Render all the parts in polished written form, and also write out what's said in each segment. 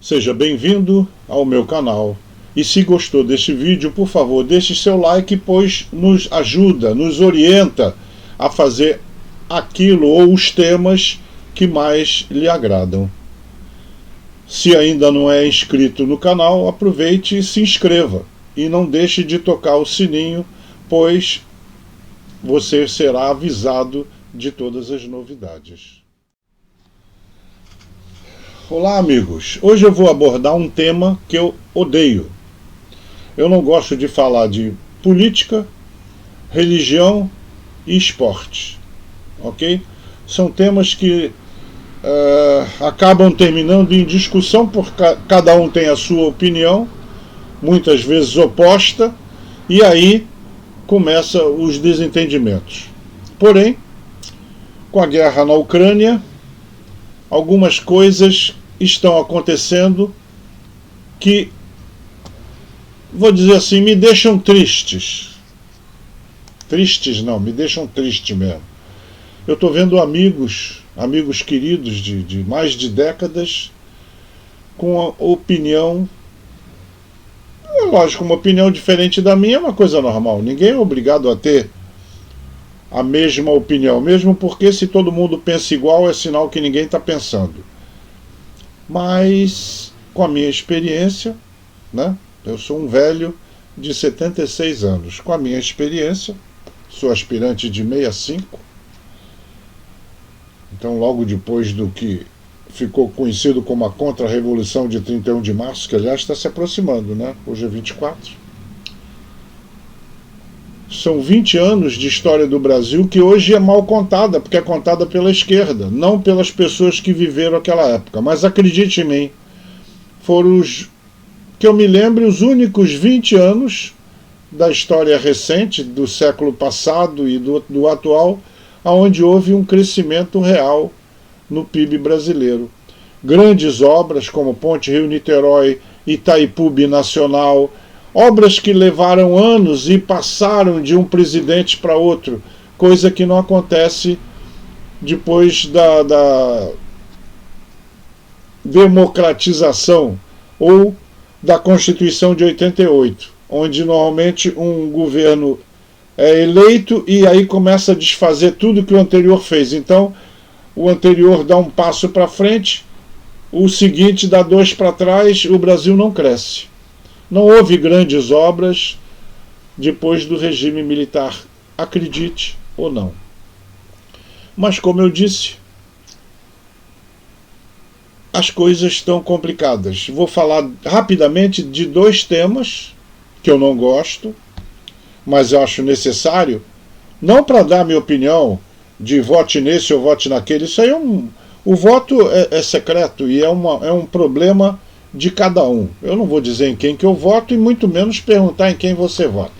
Seja bem-vindo ao meu canal. E se gostou deste vídeo, por favor, deixe seu like, pois nos ajuda, nos orienta a fazer aquilo ou os temas que mais lhe agradam. Se ainda não é inscrito no canal, aproveite e se inscreva. E não deixe de tocar o sininho, pois você será avisado de todas as novidades. Olá, amigos. Hoje eu vou abordar um tema que eu odeio. Eu não gosto de falar de política, religião e esporte, ok? São temas que acabam terminando em discussão, porque cada um tem a sua opinião, muitas vezes oposta, e aí começam os desentendimentos. Porém, com a guerra na Ucrânia, algumas coisas estão acontecendo que, vou dizer assim, me deixam tristes. Tristes não, me deixam triste mesmo. Eu estou vendo amigos queridos de mais de décadas com a opinião, é lógico, uma opinião diferente da minha é uma coisa normal. Ninguém é obrigado a ter a mesma opinião, mesmo porque se todo mundo pensa igual é sinal que ninguém está pensando. Mas com a minha experiência, né? Eu sou um velho de 76 anos. Com a minha experiência, sou aspirante de 65. Então, logo depois do que ficou conhecido como a Contra-Revolução de 31 de março, que aliás está se aproximando, né? Hoje é 24. São 20 anos de história do Brasil que hoje é mal contada, porque é contada pela esquerda, não pelas pessoas que viveram aquela época. Mas acredite em mim, foram os, que eu me lembre, os únicos 20 anos da história recente, do século passado e do atual, onde houve um crescimento real no PIB brasileiro. Grandes obras como Ponte Rio-Niterói, Itaipu Binacional, obras que levaram anos e passaram de um presidente para outro, coisa que não acontece depois da democratização ou da Constituição de 88, onde normalmente um governo é eleito e aí começa a desfazer tudo que o anterior fez. Então, o anterior dá um passo para frente, o seguinte dá dois para trás, o Brasil não cresce. Não houve grandes obras depois do regime militar, acredite ou não. Mas, como eu disse, as coisas estão complicadas. Vou falar rapidamente de dois temas que eu não gosto, mas eu acho necessário, não para dar minha opinião de vote nesse ou vote naquele. Isso aí o voto é secreto e é um problema de cada um. Eu não vou dizer em quem que eu voto e muito menos perguntar em quem você vota.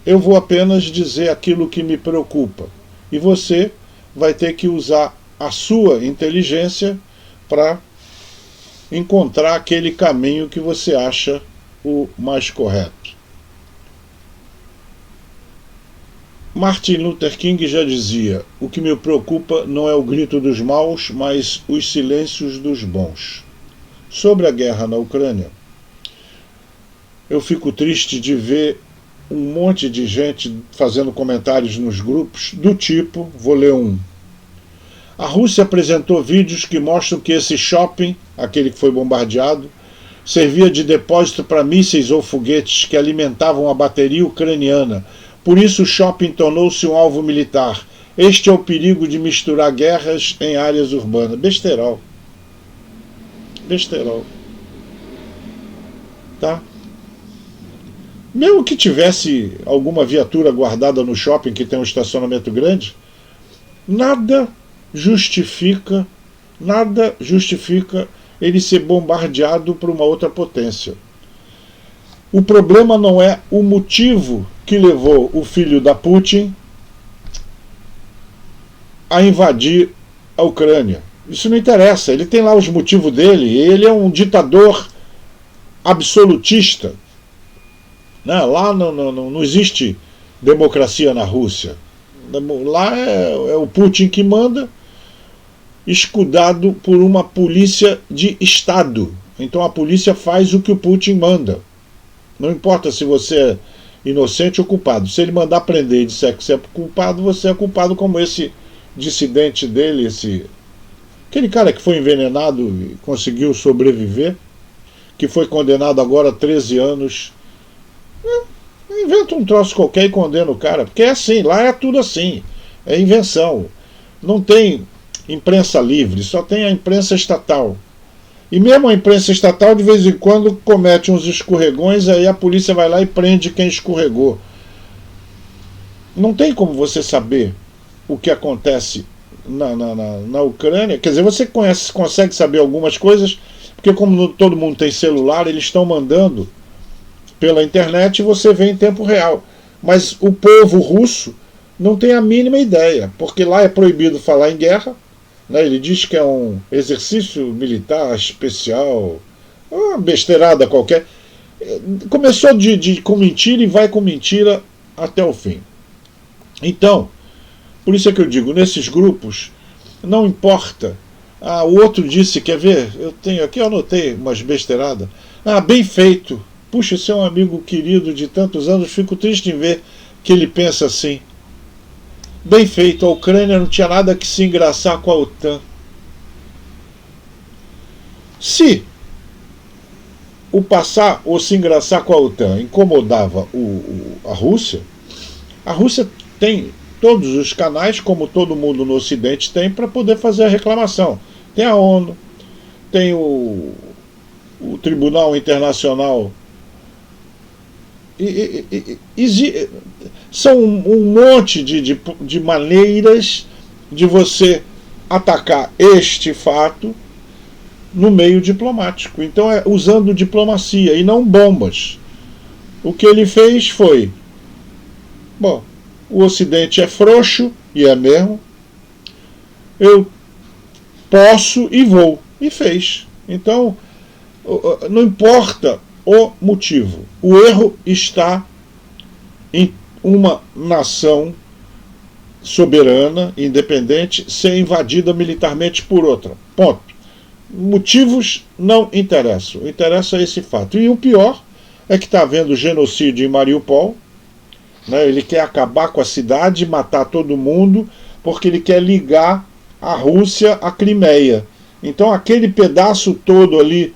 Eu vou apenas dizer aquilo que me preocupa. E você vai ter que usar a sua inteligência para encontrar aquele caminho que você acha o mais correto. Martin Luther King já dizia: o que me preocupa não é o grito dos maus, mas os silêncios dos bons. Sobre a guerra na Ucrânia, eu fico triste de ver um monte de gente fazendo comentários nos grupos do tipo, vou ler um: a Rússia apresentou vídeos que mostram que esse shopping, aquele que foi bombardeado, servia de depósito para mísseis ou foguetes que alimentavam a bateria ucraniana. Por isso o shopping tornou-se um alvo militar. Este é o perigo de misturar guerras em áreas urbanas. Besterol. Besterol. Tá? Mesmo que tivesse alguma viatura guardada no shopping que tem um estacionamento grande, nada justifica ele ser bombardeado por uma outra potência. O problema não é o motivo que levou o filho da Putin a invadir a Ucrânia. Isso não interessa, ele tem lá os motivos dele, ele é um ditador absolutista. Lá não existe democracia na Rússia. Lá é o Putin que manda, escudado por uma polícia de Estado. Então a polícia faz o que o Putin manda. Não importa se você é inocente ou culpado. Se ele mandar prender e disser que você é culpado, você é culpado, como esse dissidente dele, aquele cara que foi envenenado e conseguiu sobreviver, que foi condenado agora a 13 anos. Inventa um troço qualquer e condena o cara, porque é assim, lá é tudo assim, é invenção. Não tem imprensa livre, só tem a imprensa estatal. E mesmo a imprensa estatal, de vez em quando, comete uns escorregões, aí a polícia vai lá e prende quem escorregou. Não tem como você saber o que acontece na Ucrânia. Quer dizer, você consegue saber algumas coisas, porque como todo mundo tem celular, eles estão mandando pela internet e você vê em tempo real. Mas o povo russo não tem a mínima ideia, porque lá é proibido falar em guerra, né? Ele diz que é um exercício militar especial, uma besteirada qualquer. Começou com mentira e vai com mentira até o fim. Então, por isso é que eu digo, nesses grupos, não importa. O outro disse, quer ver? Eu tenho aqui, eu anotei umas besteiradas. Bem feito. Puxa, esse é um amigo querido de tantos anos, fico triste em ver que ele pensa assim. Bem feito, a Ucrânia não tinha nada que se engraçar com a OTAN. Se o passar ou se engraçar com a OTAN incomodava a Rússia tem todos os canais, como todo mundo no Ocidente tem, para poder fazer a reclamação. Tem a ONU, tem o Tribunal Internacional. São um monte de maneiras de você atacar este fato no meio diplomático. Então é usando diplomacia e não bombas. O que ele fez foi: bom, o Ocidente é frouxo, e é mesmo, eu posso e vou. E fez. Então, não importa o motivo. O erro está em uma nação soberana, independente, ser invadida militarmente por outra. Ponto. Motivos não interessam. Interessa esse fato. E o pior é que está havendo genocídio em Mariupol. Né? Ele quer acabar com a cidade, matar todo mundo, porque ele quer ligar a Rússia à Crimeia. Então aquele pedaço todo ali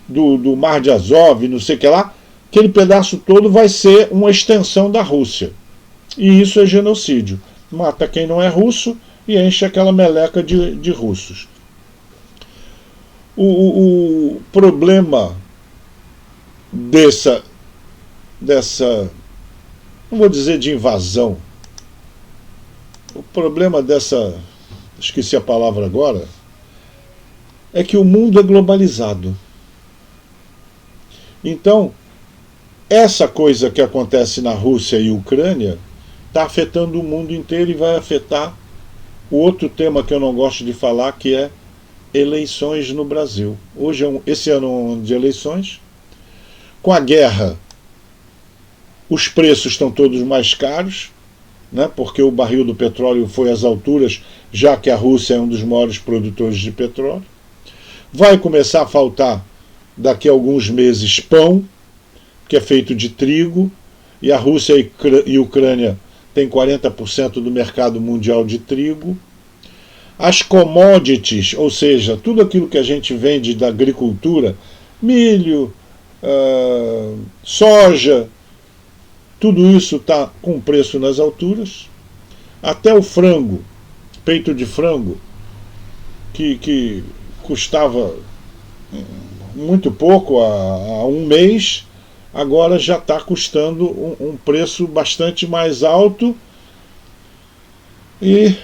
do Mar de Azov, não sei o que lá, aquele pedaço todo vai ser uma extensão da Rússia. E isso é genocídio. Mata quem não é russo e enche aquela meleca de russos. O problema dessa, não vou dizer de invasão, o problema dessa, esqueci a palavra agora, é que o mundo é globalizado. Então, essa coisa que acontece na Rússia e Ucrânia está afetando o mundo inteiro e vai afetar o outro tema que eu não gosto de falar, que é eleições no Brasil. Hoje esse ano é um ano de eleições. Com a guerra, os preços estão todos mais caros, né, porque o barril do petróleo foi às alturas, já que a Rússia é um dos maiores produtores de petróleo. Vai começar a faltar daqui a alguns meses pão, que é feito de trigo, e a Rússia e a Ucrânia têm 40% do mercado mundial de trigo. As commodities, ou seja, tudo aquilo que a gente vende da agricultura, milho, soja, tudo isso está com preço nas alturas. Até o frango, peito de frango, que custava muito pouco há um mês, agora já está custando um preço bastante mais alto. E,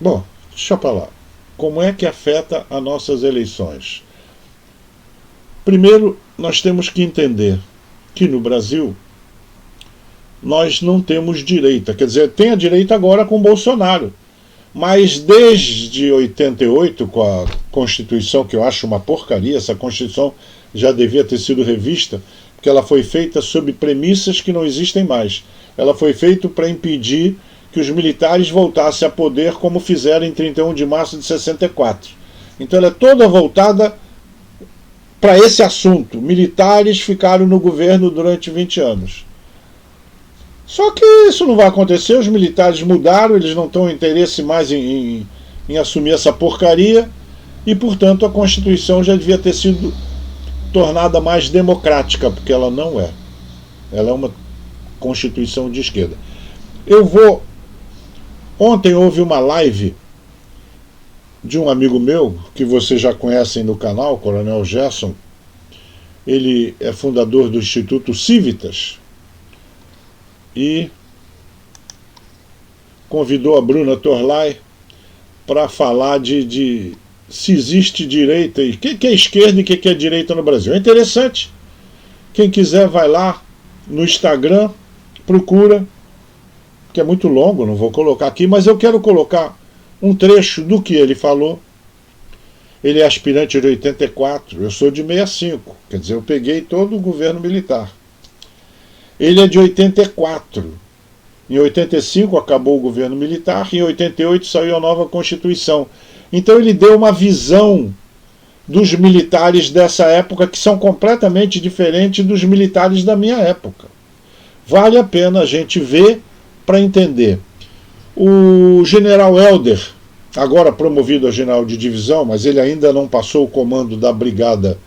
bom, deixa para lá. Como é que afeta as nossas eleições? Primeiro, nós temos que entender que no Brasil nós não temos direita. Quer dizer, tem a direita agora com Bolsonaro. Mas desde 88, com a Constituição, que eu acho uma porcaria, essa Constituição já devia ter sido revista, porque ela foi feita sob premissas que não existem mais. Ela foi feita para impedir que os militares voltassem a poder, como fizeram em 31 de março de 64. Então ela é toda voltada para esse assunto. Militares ficaram no governo durante 20 anos. Só que isso não vai acontecer, os militares mudaram, eles não estão interesse mais em assumir essa porcaria, e, portanto, a Constituição já devia ter sido tornada mais democrática, porque ela não é. Ela é uma Constituição de esquerda. Ontem houve uma live de um amigo meu, que vocês já conhecem no canal, Coronel Gerson. Ele é fundador do Instituto Civitas e convidou a Bruna Torlai para falar de se existe direita e o que é esquerda e o que é direita no Brasil. É interessante. Quem quiser vai lá no Instagram, procura, que é muito longo, não vou colocar aqui, mas eu quero colocar um trecho do que ele falou. Ele é aspirante de 84, eu sou de 65, quer dizer, eu peguei todo o governo militar. Ele é de 84. Em 85 acabou o governo militar, em 88 saiu a nova Constituição. Então ele deu uma visão dos militares dessa época que são completamente diferentes dos militares da minha época. Vale a pena a gente ver para entender. O general Helder, agora promovido a general de divisão, mas ele ainda não passou o comando da brigada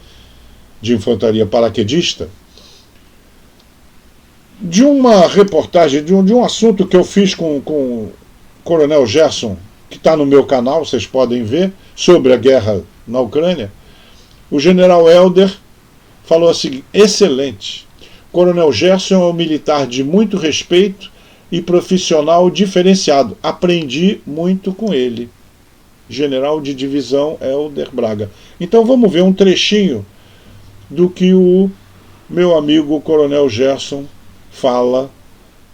de infantaria paraquedista, de uma reportagem, de um assunto que eu fiz com o Coronel Gerson, que está no meu canal, vocês podem ver, sobre a guerra na Ucrânia, o general Helder falou assim, excelente, Coronel Gerson é um militar de muito respeito e profissional diferenciado, aprendi muito com ele. General de divisão Helder Braga. Então vamos ver um trechinho do que o meu amigo Coronel Gerson fala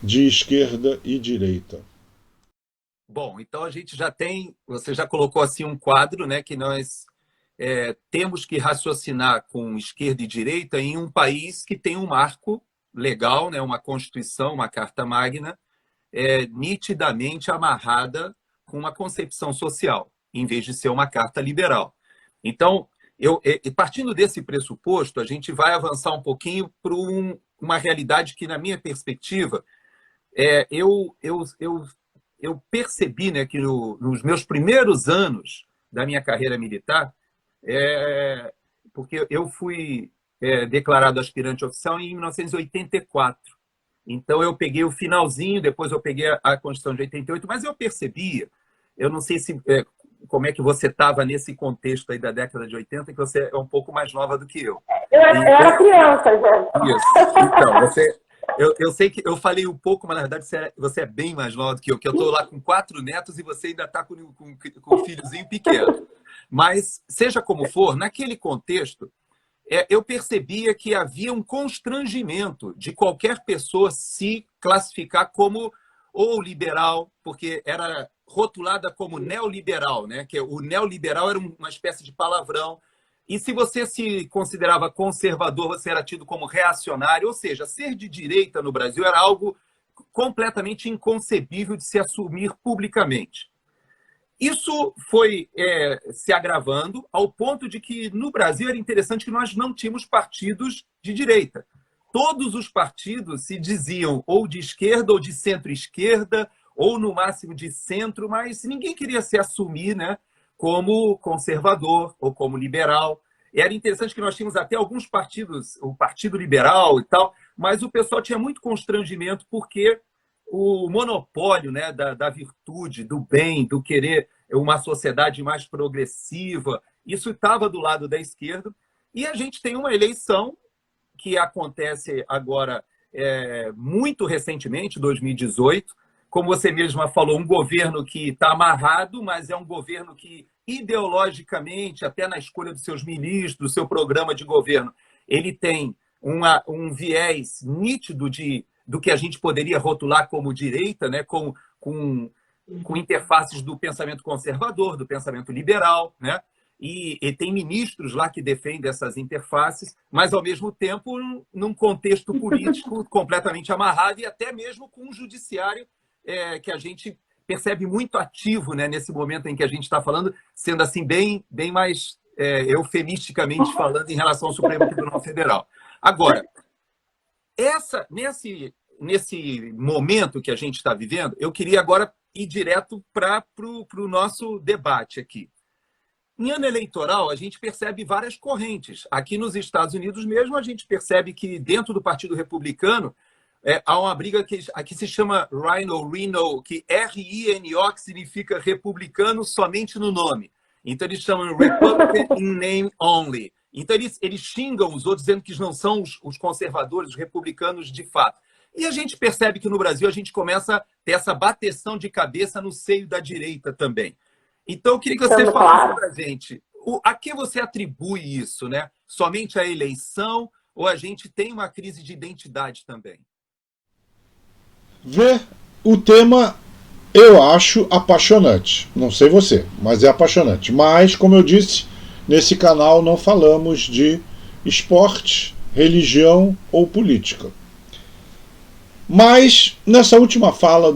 de esquerda e direita. Bom, então a gente já tem, você já colocou assim um quadro, né, que nós temos que raciocinar com esquerda e direita em um país que tem um marco legal, né, uma Constituição, uma Carta Magna, nitidamente amarrada com uma concepção social, em vez de ser uma carta liberal. Então, partindo desse pressuposto, a gente vai avançar um pouquinho para uma realidade que, na minha perspectiva, eu percebi, né, que nos meus primeiros anos da minha carreira militar, porque eu fui declarado aspirante oficial em 1984. Então, eu peguei o finalzinho, depois eu peguei a Constituição de 88, mas eu percebia, eu não sei como é que você estava nesse contexto aí da década de 80, que você é um pouco mais nova do que eu. Eu era criança, já. Isso. Então, eu sei que eu falei um pouco, mas na verdade você é bem mais nova do que eu estou lá com 4 netos e você ainda está com um filhozinho pequeno. Mas, seja como for, naquele contexto, eu percebia que havia um constrangimento de qualquer pessoa se classificar como ou liberal, porque era rotulada como neoliberal, né? Que o neoliberal era uma espécie de palavrão. E se você se considerava conservador, você era tido como reacionário. Ou seja, ser de direita no Brasil era algo completamente inconcebível de se assumir publicamente. Isso foi se agravando ao ponto de que, no Brasil, era interessante que nós não tínhamos partidos de direita. Todos os partidos se diziam ou de esquerda ou de centro-esquerda, ou no máximo de centro, mas ninguém queria se assumir, né, como conservador ou como liberal. Era interessante que nós tínhamos até alguns partidos, o Partido Liberal e tal, mas o pessoal tinha muito constrangimento porque o monopólio, né, da virtude, do bem, do querer uma sociedade mais progressiva, isso estava do lado da esquerda. E a gente tem uma eleição que acontece agora muito recentemente, 2018, como você mesma falou, um governo que está amarrado, mas é um governo que, ideologicamente, até na escolha dos seus ministros, do seu programa de governo, ele tem um viés nítido do que a gente poderia rotular como direita, né? com interfaces do pensamento conservador, do pensamento liberal, né? E tem ministros lá que defendem essas interfaces, mas, ao mesmo tempo, num contexto político completamente amarrado e até mesmo com um judiciário que a gente percebe muito ativo, né, nesse momento em que a gente está falando, sendo assim bem mais eufemisticamente falando, em relação ao Supremo Tribunal Federal. Agora, nesse momento que a gente está vivendo, eu queria agora ir direto para o nosso debate aqui. Em ano eleitoral, a gente percebe várias correntes. Aqui nos Estados Unidos mesmo, a gente percebe que dentro do Partido Republicano há uma briga que aqui se chama Rhino, que R-I-N-O, que significa republicano somente no nome. Então, eles chamam Republican in name only. Então, eles xingam os outros, dizendo que não são os conservadores, os republicanos de fato. E a gente percebe que no Brasil a gente começa a ter essa bateção de cabeça no seio da direita também. Então, eu queria que você falasse para a gente a que você atribui isso, né? Somente a eleição ou a gente tem uma crise de identidade também? O tema eu acho apaixonante. Não sei você, mas é apaixonante. Mas, como eu disse, nesse canal não falamos de esporte, religião ou política. Mas, nessa última fala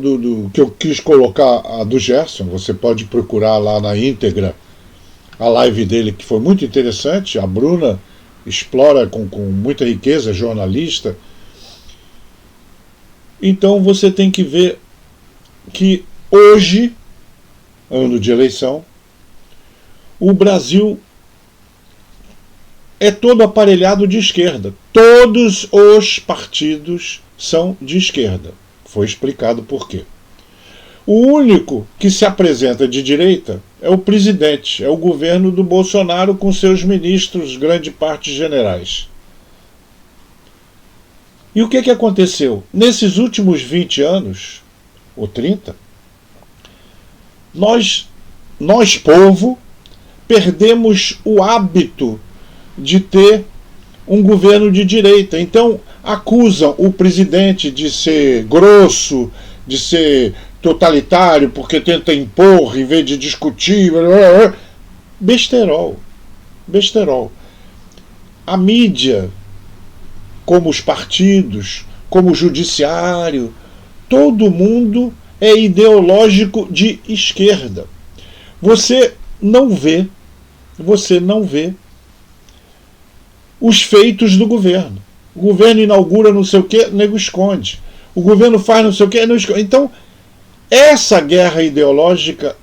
que eu quis colocar, a do Gerson, você pode procurar lá na íntegra a live dele, que foi muito interessante. A Bruna explora com muita riqueza, jornalista. Então você tem que ver que hoje, ano de eleição, o Brasil é todo aparelhado de esquerda. Todos os partidos são de esquerda. Foi explicado por quê. O único que se apresenta de direita é o presidente, é o governo do Bolsonaro com seus ministros, grande parte generais. E o que aconteceu? Nesses últimos 20 anos, ou 30, nós povo, perdemos o hábito de ter um governo de direita. Então, acusam o presidente de ser grosso, de ser totalitário, porque tenta impor em vez de discutir. Besterol. Besterol. A mídia, como os partidos, como o judiciário, todo mundo é ideológico de esquerda. Você não vê os feitos do governo. O governo inaugura não sei o que, nego esconde. O governo faz não sei o que, nego esconde. Então, essa guerra ideológica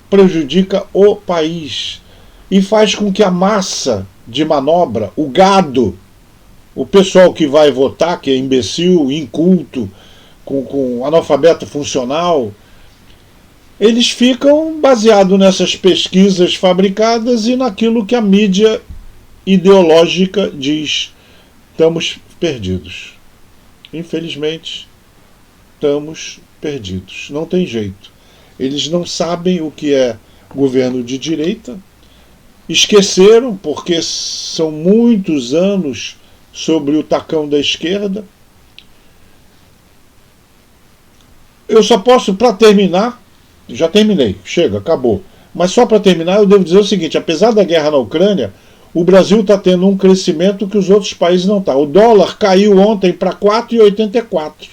prejudica o país e faz com que a massa de manobra, o gado, o pessoal que vai votar, que é imbecil, inculto, com analfabeto funcional, eles ficam baseados nessas pesquisas fabricadas e naquilo que a mídia ideológica diz. Estamos perdidos. Infelizmente, estamos perdidos. Não tem jeito. Eles não sabem o que é governo de direita. Esqueceram, porque são muitos anos sobre o tacão da esquerda. Eu só posso, para terminar, já terminei, chega, acabou. Mas só para terminar, eu devo dizer o seguinte: apesar da guerra na Ucrânia, o Brasil está tendo um crescimento que os outros países não estão. O dólar caiu ontem para 4,84.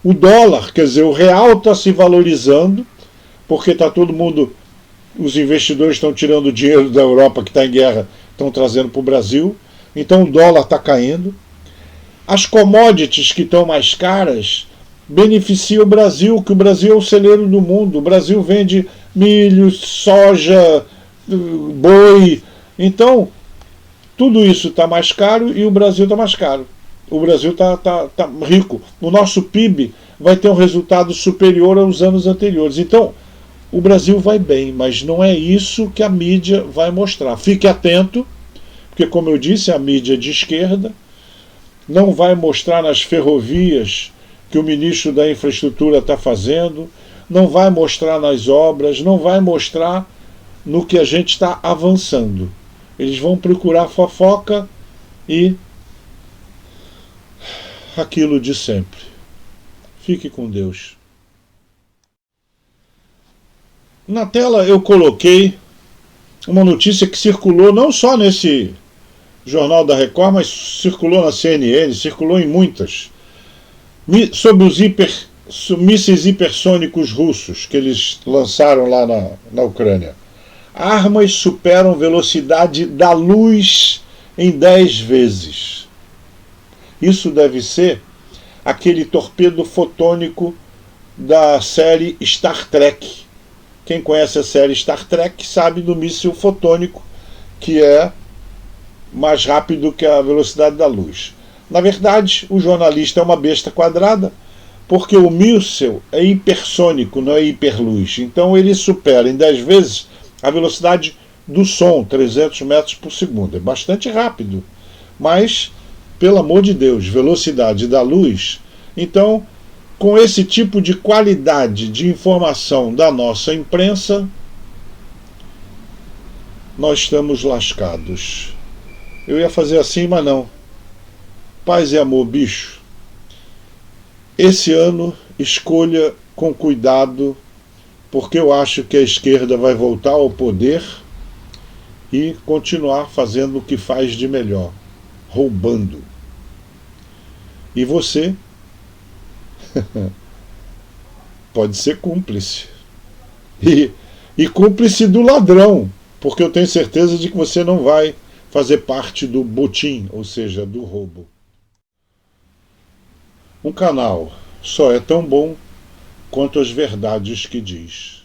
O dólar, quer dizer, o real está se valorizando, porque está todo mundo, os investidores estão tirando o dinheiro da Europa que está em guerra, estão trazendo para o Brasil. Então o dólar está caindo. As commodities que estão mais caras beneficiam o Brasil, que o Brasil é o celeiro do mundo. O Brasil vende milho, soja, boi. Então, tudo isso está mais caro e o Brasil está mais caro. O Brasil está rico. O nosso PIB vai ter um resultado superior aos anos anteriores. Então, o Brasil vai bem, mas não é isso que a mídia vai mostrar. Fique atento, porque, como eu disse, a mídia de esquerda não vai mostrar nas ferrovias que o ministro da Infraestrutura está fazendo, não vai mostrar nas obras, não vai mostrar no que a gente está avançando. Eles vão procurar fofoca e aquilo de sempre. Fique com Deus. Na tela eu coloquei uma notícia que circulou não só nesse Jornal da Record, mas circulou na CNN, circulou em muitas, sobre os mísseis hipersônicos russos que eles lançaram lá na Ucrânia. Armas superam velocidade da luz em 10 vezes. Isso deve ser aquele torpedo fotônico da série Star Trek. Quem conhece a série Star Trek sabe do míssil fotônico, que é mais rápido que a velocidade da luz. Na verdade, o jornalista é uma besta quadrada, porque o míssil é hipersônico, não é hiperluz. Então ele supera em 10 vezes a velocidade do som, 300 metros por segundo. É bastante rápido. Mas, pelo amor de Deus, velocidade da luz. Então, com esse tipo de qualidade de informação da nossa imprensa, nós estamos lascados. Eu ia fazer assim, mas não. Paz e amor, bicho. Esse ano, escolha com cuidado, porque eu acho que a esquerda vai voltar ao poder e continuar fazendo o que faz de melhor, roubando. E você pode ser cúmplice. E cúmplice do ladrão, porque eu tenho certeza de que você não vai fazer parte do botim, ou seja, do roubo. Um canal só é tão bom quanto as verdades que diz.